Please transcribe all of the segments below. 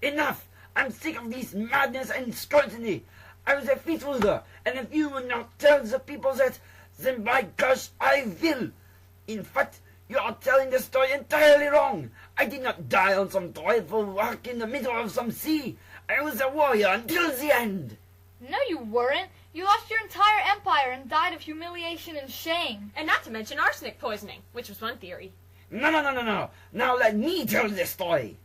Enough! I'm sick of this madness and scrutiny. I was a feast ruler, and if you will not tell the people that, then by gosh, I will. In fact, you are telling the story entirely wrong. I did not die on some dreadful rock in the middle of some sea. I was a warrior until the end. No, you weren't. You lost your entire empire and died of humiliation and shame. And not to mention arsenic poisoning, which was one theory. No. Now let me tell the story.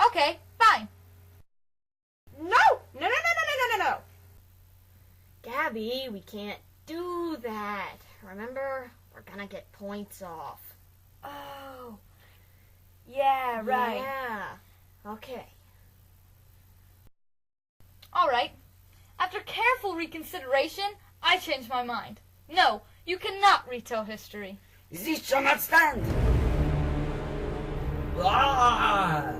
Okay, fine. No! Gabby, we can't do that. Remember, we're gonna get points off. Oh. Yeah, right. Yeah. Okay. All right. After careful reconsideration, I changed my mind. No, you cannot retell history. This shall not stand. Ah!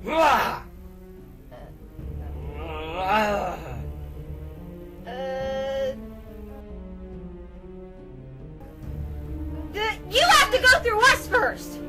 Ah! You have to go through us first!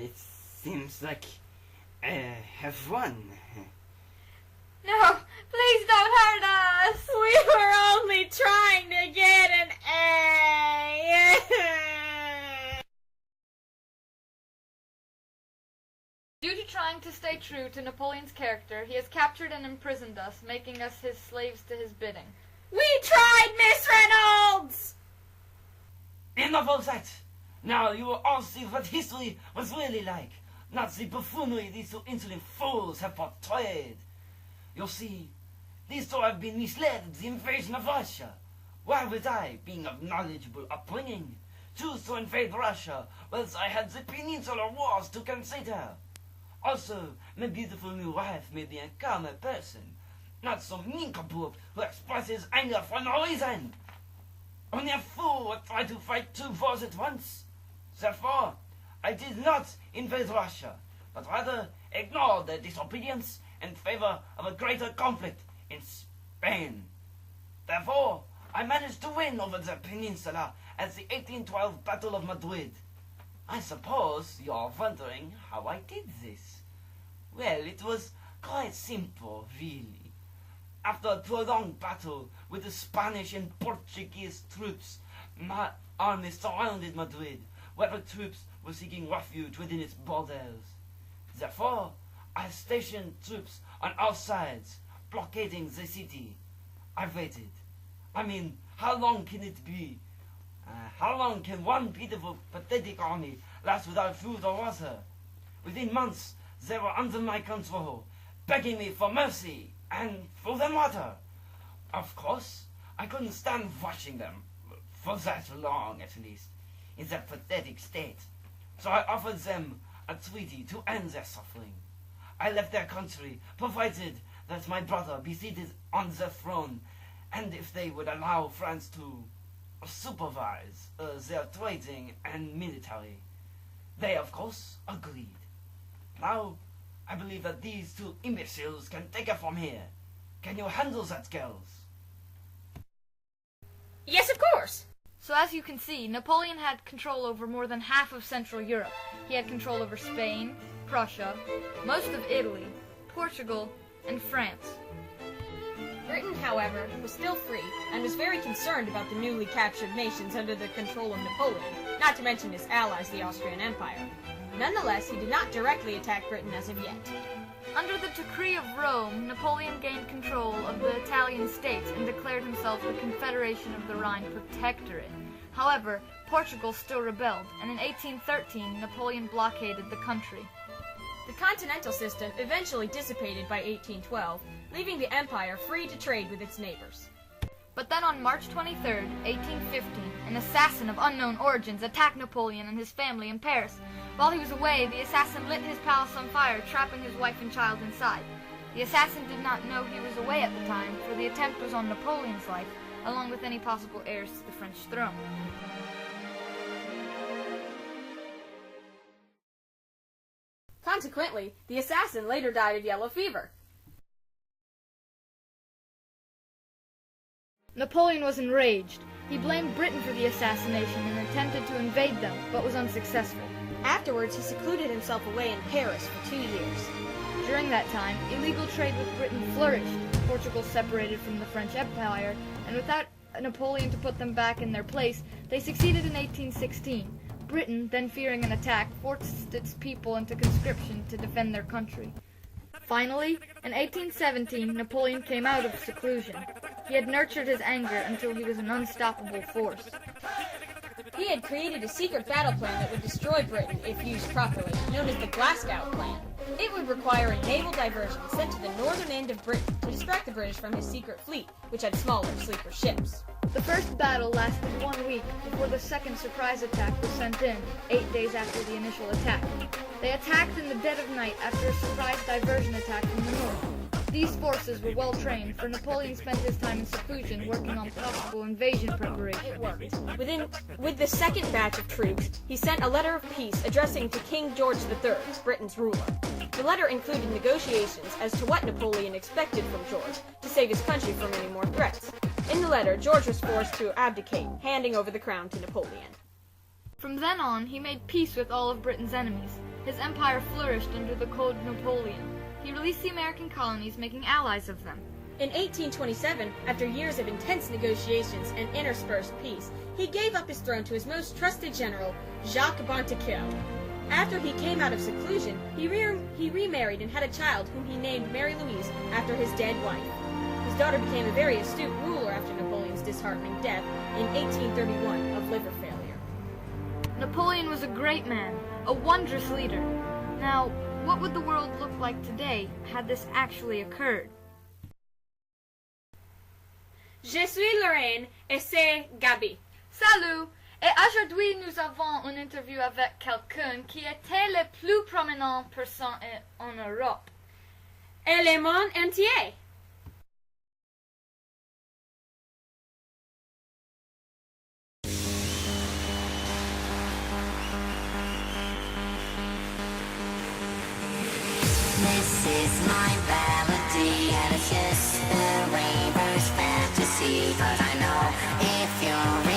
It seems like I have won. No, please don't hurt us. We were only trying to get an A. Due to trying to stay true to Napoleon's character, he has captured and imprisoned us, making us his slaves to his bidding. We tried, Miss Reynolds! Enough of that! Now you will all see what history was really like, not the buffoonery these two insolent fools have portrayed. You see, these two have been misled in the invasion of Russia. Why would I, being of knowledgeable upbringing, choose to invade Russia whilst I had the Peninsular Wars to consider? Also, my beautiful new wife may be a calmer person, not some nincompoop who expresses anger for no reason. Only a fool would try to fight two wars at once. Therefore, I did not invade Russia, but rather ignored their disobedience in favor of a greater conflict in Spain. Therefore, I managed to win over the peninsula at the 1812 Battle of Madrid. I suppose you are wondering how I did this. Well, it was quite simple, really. After a prolonged battle with the Spanish and Portuguese troops, my army surrounded Madrid, where the troops were seeking refuge within its borders. Therefore, I stationed troops on all sides, blockading the city. I waited. I mean, how long can it be? How long can one pitiful, pathetic army last without food or water? Within months, they were under my control, begging me for mercy and food and water. Of course, I couldn't stand watching them, for that long at least, in that pathetic state. So I offered them a treaty to end their suffering. I left their country, provided that my brother be seated on the throne, and if they would allow France to supervise their trading and military. They, of course, agreed. Now, I believe that these two imbeciles can take it from here. Can you handle that, girls? Yes, of course. So as you can see, Napoleon had control over more than half of Central Europe. He had control over Spain, Prussia, most of Italy, Portugal, and France. Britain, however, was still free, and was very concerned about the newly captured nations under the control of Napoleon, not to mention his allies, the Austrian Empire. Nonetheless, he did not directly attack Britain as of yet. Under the decree of Rome, Napoleon gained control of the Italian states and declared himself the Confederation of the Rhine Protectorate. However, Portugal still rebelled, and in 1813 Napoleon blockaded the country. The continental system eventually dissipated by 1812, leaving the empire free to trade with its neighbors. But then on March 23, 1815, an assassin of unknown origins attacked Napoleon and his family in Paris. While he was away, the assassin lit his palace on fire, trapping his wife and child inside. The assassin did not know he was away at the time, for the attempt was on Napoleon's life, along with any possible heirs to the French throne. Consequently, the assassin later died of yellow fever. Napoleon was enraged. He blamed Britain for the assassination and attempted to invade them, but was unsuccessful. Afterwards, he secluded himself away in Paris for 2 years. During that time, illegal trade with Britain flourished. Portugal separated from the French Empire, and without Napoleon to put them back in their place, they succeeded in 1816. Britain, then fearing an attack, forced its people into conscription to defend their country. Finally, in 1817, Napoleon came out of seclusion. He had nurtured his anger until he was an unstoppable force. He had created a secret battle plan that would destroy Britain if used properly, known as the Glasgow Plan. It would require a naval diversion sent to the northern end of Britain to distract the British from his secret fleet, which had smaller, sleeper ships. The first battle lasted 1 week before the second surprise attack was sent in, 8 days after the initial attack. They attacked in the dead of night after a surprise diversion attack from the north. These forces were well trained, for Napoleon spent his time in seclusion working on possible invasion preparation. It worked. With the second batch of troops, he sent a letter of peace addressing to King George III, Britain's ruler. The letter included negotiations as to what Napoleon expected from George to save his country from any more threats. In the letter, George was forced to abdicate, handing over the crown to Napoleon. From then on, he made peace with all of Britain's enemies. His empire flourished under the Code Napoleon. He released the American colonies, making allies of them. In 1827, after years of intense negotiations and interspersed peace, he gave up his throne to his most trusted general, Jacques Bontequeux. After he came out of seclusion, he remarried and had a child whom he named Mary Louise after his dead wife. His daughter became a very astute ruler after Napoleon's disheartening death in 1831 of liver failure. Napoleon was a great man, a wondrous leader. Now, what would the world look like today had this actually occurred? Je suis Lorraine et c'est Gabi. Salut! Et aujourd'hui, nous avons une interview avec quelqu'un qui était le plus prominent personne en Europe. Et le monde entier. This is my melody, and it's just the raver's fantasy. But I know if you're